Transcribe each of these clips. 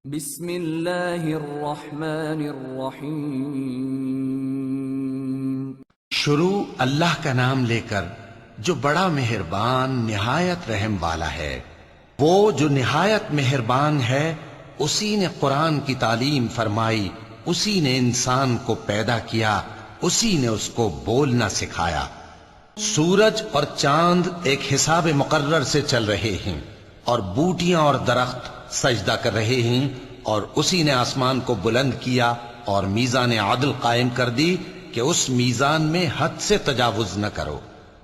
بسم اللہ الرحمن الرحیم۔ شروع اللہ کا نام لے کر جو بڑا مہربان نہایت رحم والا ہے۔ وہ جو نہایت مہربان ہے اسی نے قرآن کی تعلیم فرمائی، اسی نے انسان کو پیدا کیا، اسی نے اس کو بولنا سکھایا۔ سورج اور چاند ایک حساب مقرر سے چل رہے ہیں اور بوٹیاں اور درخت سجدہ کر رہے ہیں، اور اسی نے آسمان کو بلند کیا اور میزان عدل قائم کر دی کہ اس میزان میں حد سے تجاوز نہ کرو،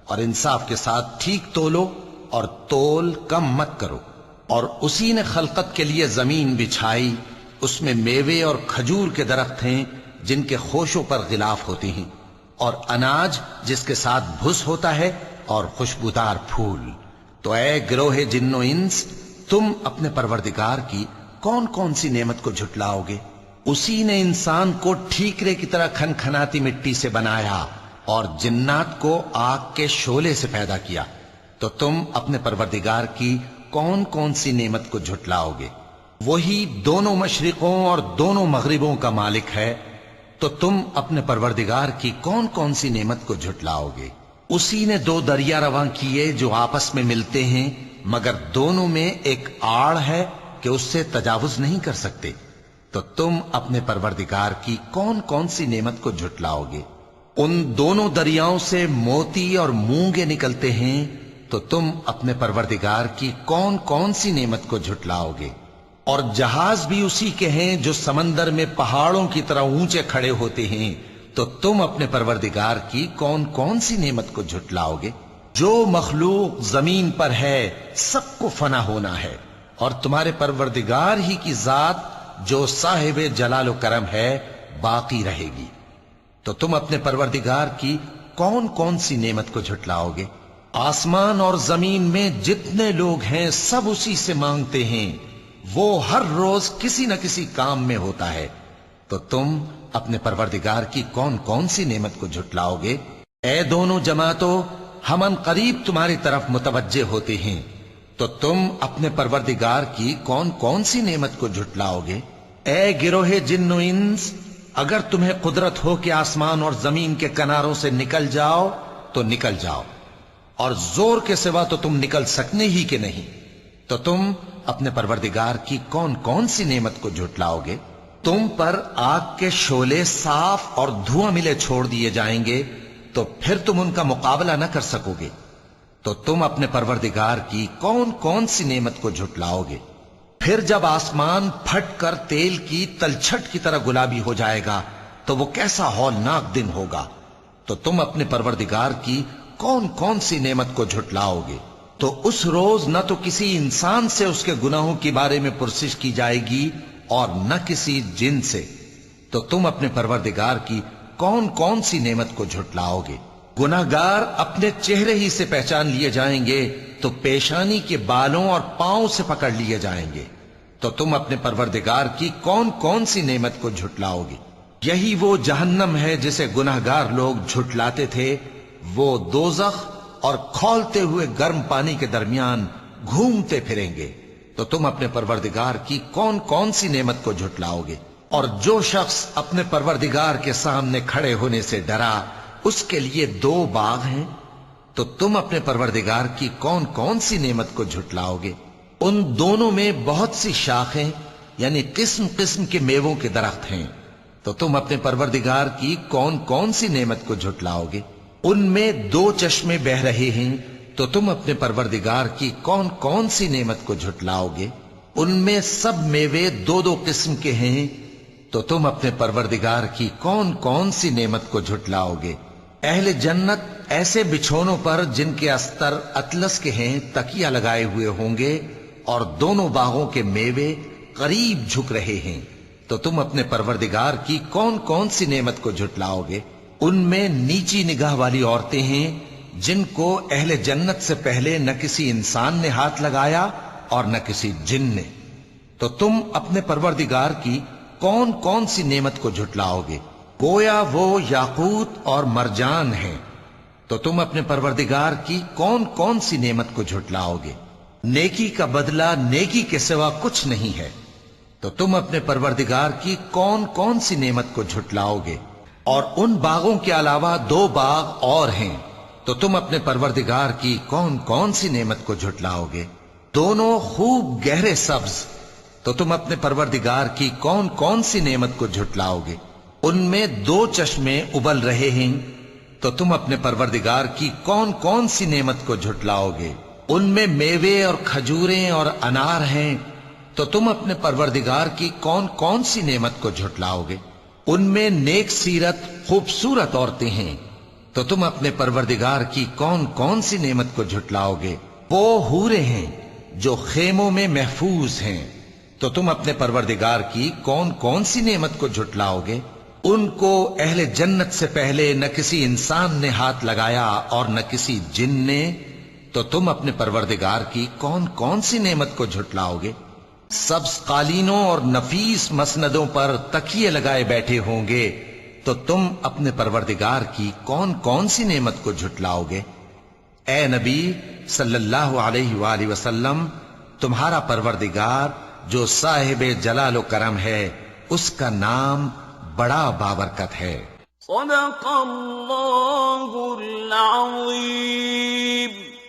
اور انصاف کے ساتھ ٹھیک تولو اور تول کم مت کرو۔ اور اسی نے خلقت کے لیے زمین بچھائی، اس میں میوے اور کھجور کے درخت ہیں جن کے خوشوں پر غلاف ہوتے ہیں، اور اناج جس کے ساتھ بھس ہوتا ہے، اور خوشبودار پھول۔ تو اے گروہ جن و انس، تم اپنے پروردگار کی کون کون سی نعمت کو جھٹلاؤ گے؟ اسی نے انسان کو ٹھیکرے کی طرح کھنکھناتی مٹی سے بنایا اور جنات کو آگ کے شعلے سے پیدا کیا۔ تو تم اپنے پروردگار کی کون کون سی نعمت کو جھٹلاؤ گے؟ وہی دونوں مشرقوں اور دونوں مغربوں کا مالک ہے، تو تم اپنے پروردگار کی کون کون سی نعمت کو جھٹلاؤ گے؟ اسی نے دو دریا رواں کیے جو آپس میں ملتے ہیں، مگر دونوں میں ایک آڑ ہے کہ اس سے تجاوز نہیں کر سکتے۔ تو تم اپنے پروردگار کی کون کون سی نعمت کو جھٹلاؤ گے؟ ان دونوں دریاؤں سے موتی اور مونگے نکلتے ہیں، تو تم اپنے پروردگار کی کون کون سی نعمت کو جھٹلاؤ گے؟ اور جہاز بھی اسی کے ہیں جو سمندر میں پہاڑوں کی طرح اونچے کھڑے ہوتے ہیں، تو تم اپنے پروردگار کی کون کون سی نعمت کو جھٹلاؤ گے؟ جو مخلوق زمین پر ہے سب کو فنا ہونا ہے، اور تمہارے پروردگار ہی کی ذات جو صاحب جلال و کرم ہے باقی رہے گی۔ تو تم اپنے پروردگار کی کون کون سی نعمت کو جھٹلاؤ گے؟ آسمان اور زمین میں جتنے لوگ ہیں سب اسی سے مانگتے ہیں، وہ ہر روز کسی نہ کسی کام میں ہوتا ہے۔ تو تم اپنے پروردگار کی کون کون سی نعمت کو جھٹلاؤ گے؟ اے دونوں جماعتوں، ہم ان قریب تمہاری طرف متوجہ ہوتے ہیں، تو تم اپنے پروردگار کی کون کون سی نعمت کو جھٹلاؤ گے؟ اے گروہ جن و انس، اگر تمہیں قدرت ہو کہ آسمان اور زمین کے کناروں سے نکل جاؤ تو نکل جاؤ، اور زور کے سوا تو تم نکل سکنے ہی کہ نہیں، تو تم اپنے پروردگار کی کون کون سی نعمت کو جھٹلاؤ گے؟ تم پر آگ کے شعلے صاف اور دھواں ملے چھوڑ دیے جائیں گے، تو پھر تم ان کا مقابلہ نہ کر سکو گے۔ تو تم اپنے پروردگار کی کون کون سی نعمت کو جھٹلاؤ گے؟ پھر جب آسمان پھٹ کر تیل کی تلچھٹ کی طرح گلابی ہو جائے گا تو وہ کیسا ہولناک دن ہوگا۔ تو تم اپنے پروردگار کی کون کون سی نعمت کو جھٹلاؤ گے؟ تو اس روز نہ تو کسی انسان سے اس کے گناہوں کے بارے میں پرسش کی جائے گی اور نہ کسی جن سے۔ تو تم اپنے پروردگار کی کون کون سی نعمت کو جھٹلاؤ گے؟ گناہگار اپنے چہرے ہی سے پہچان لیے جائیں گے، تو پیشانی کے بالوں اور پاؤں سے پکڑ لیے جائیں گے۔ تو تم اپنے پروردگار کی کون کون سی نعمت کو جھٹلاؤ گے؟ یہی وہ جہنم ہے جسے گناہگار لوگ جھٹلاتے تھے، وہ دوزخ اور کھولتے ہوئے گرم پانی کے درمیان گھومتے پھریں گے۔ تو تم اپنے پروردگار کی کون کون سی نعمت کو جھٹلاؤ گے؟ اور جو شخص اپنے پروردگار کے سامنے کھڑے ہونے سے ڈرا، اس کے لیے دو باغ ہیں۔ تو تم اپنے پروردگار کی کون کون سی نعمت کو جھٹلاؤ گے؟ ان دونوں میں بہت سی شاخیں یعنی قسم قسم کے میووں کے درخت ہیں۔ تو تم اپنے پروردگار کی کون کون سی نعمت کو جھٹلاؤ گے؟ ان میں دو چشمے بہ رہے ہیں، تو تم اپنے پروردگار کی کون کون سی نعمت کو جھٹلاؤ گے؟ ان میں سب میوے دو دو قسم کے ہیں، تو تم اپنے پروردگار کی کون کون سی نعمت کو جھٹلاؤ گے؟ اہل جنت ایسے بچھونوں پر جن کے استر اطلس کے ہیں تکیہ لگائے ہوئے ہوں گے، اور دونوں باغوں کے میوے قریب جھک رہے ہیں۔ تو تم اپنے پروردگار کی کون کون سی نعمت کو جھٹلاؤ گے؟ ان میں نیچی نگاہ والی عورتیں ہیں جن کو اہل جنت سے پہلے نہ کسی انسان نے ہاتھ لگایا اور نہ کسی جن نے۔ تو تم اپنے پروردگار کی کون کون سی نعمت کو جھٹلاؤ گے؟ گویا وہ یاقوت اور مرجان ہیں۔ تو تم اپنے پروردگار کی کون کون سی نعمت کو جھٹلاؤ گے؟ نیکی کا بدلہ نیکی کے سوا کچھ نہیں ہے، تو تم اپنے پروردگار کی کون کون سی نعمت کو جھٹلاؤ گے؟ اور ان باغوں کے علاوہ 2 باغ اور ہیں، تو تم اپنے پروردگار کی کون کون سی نعمت کو جھٹلاؤ گے؟ دونوں خوب گہرے سبز، تو تم اپنے پروردگار کی کون کون سی نعمت کو جھٹلاؤ گے؟ ان میں 2 چشمے ابل رہے ہیں، تو تم اپنے پروردگار کی کون کون سی نعمت کو جھٹلاؤ گے؟ ان میں میوے اور کھجوریں اور انار ہیں، تو تم اپنے پروردگار کی کون کون سی نعمت کو جھٹلاؤ گے؟ ان میں نیک سیرت خوبصورت عورتیں ہیں، تو تم اپنے پروردگار کی کون کون سی نعمت کو جھٹلاؤ گے؟ وہ حوریں ہیں جو خیموں میں محفوظ ہیں، تو تم اپنے پروردگار کی کون کون سی نعمت کو جھٹلاؤ گے؟ ان کو اہل جنت سے پہلے نہ کسی انسان نے ہاتھ لگایا اور نہ کسی جن نے، تو تم اپنے پروردگار کی کون کون سی نعمت کو جھٹلاؤ گے؟ سبز قالینوں اور نفیس مسندوں پر تکیے لگائے بیٹھے ہوں گے، تو تم اپنے پروردگار کی کون کون سی نعمت کو جھٹلاؤ گے؟ اے نبی صلی اللہ علیہ وآلہ وسلم، تمہارا پروردگار جو صاحب جلال و کرم ہے، اس کا نام بڑا بابرکت ہے۔ صدق اللہ العظیم۔